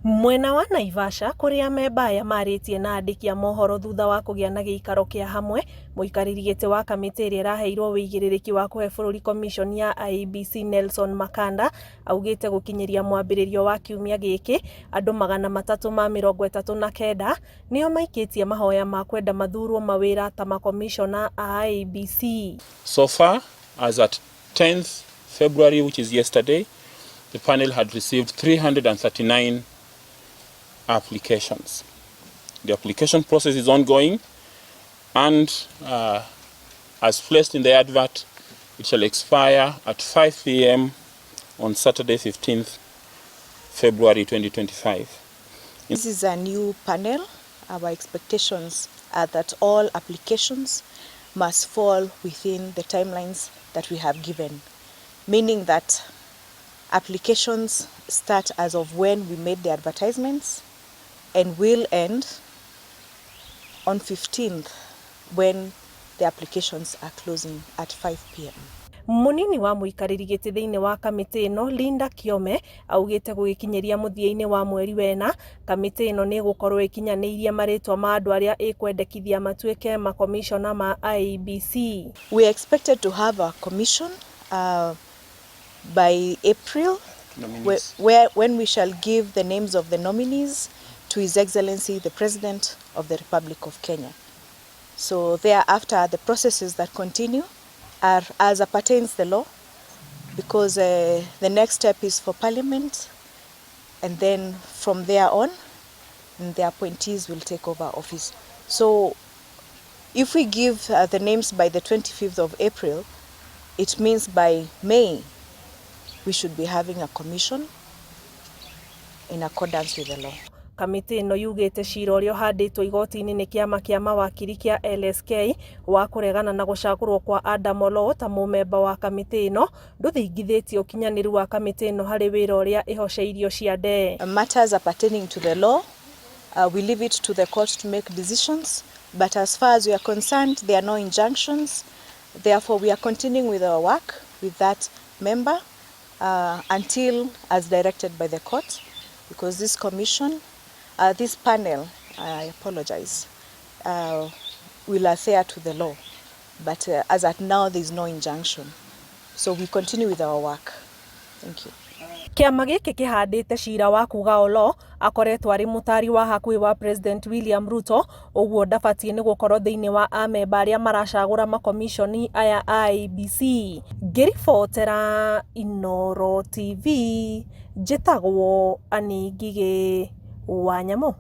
Mwena wa Naivasha kuria memba aya maritie na andiki a mohoro thutha wa kugia na giikaro kia hamwe muikariri giti wa kamiti iria iraheirwo wigiririki wa kuhe bururi komiconi ya IEBC Nelson Makanda augite gukinyiria mwambiririo wa kiumia giki andu 339 nio maikitie mahoya ma kwenda mathurwo mawira ta makomicona a IEBC. So far, as at 10th February, which is yesterday, the panel had received 339 applications. The application process is ongoing, and as placed in the advert, it shall expire at 5 p.m. on Saturday, 15th February 2025. This is a new panel. Our expectations are that all applications must fall within the timelines that we have given, meaning that applications start as of when we made the advertisements and will end on 15th when the applications are closing at 5 p.m. Munini wa muikariri giti thiini wa kamiti ino Linda Kiome augite gugikinyeria muthia-ini wa mweri wena kamiti ino ni gukorwo ikinyaniirie maritwa ma andu aria ikwendekithia matuike makomicona ma IEBC. We expected to have a commission by April, when we shall give the names of the nominees to His Excellency the President of the Republic of Kenya. So thereafter, the processes that continue are as pertains the law, because the next step is for Parliament, and then from there on, the appointees will take over office. So if we give the names by the 25th of April, it means by May, we should be having a commission in accordance with the law. Kamiti ino yugite cira uria handitwo igoti-ini ni kiama kia mawakiri kia LSK wa kuregana na gucagurwo kwa Adam Oloo ta mumemba wa kamiti ino nduthingithitie ukinyaniru wa kamiti ino hari wira uria ihoceirio ciande. Matters pertaining to the law, we leave it to the court to make decisions, but as far as we are concerned, there are no injunctions. Therefore, we are continuing with our work with that member until as directed by the court, because this commission, this panel, I apologize, will adhere to the law, but as at now there is no injunction, so we continue with our work. Thank you. Kiama giki kihandite cira wa kuuga Oloo akoretwo ari mutari wa hakui wa President William Ruto, uguo ndabatie ni gukorwo thiini wa amemba aria maracagura makomiconi aya IEBC. Ngiribotera Inooro TV, njitagwo Ani Ngigi wa Nyamũ.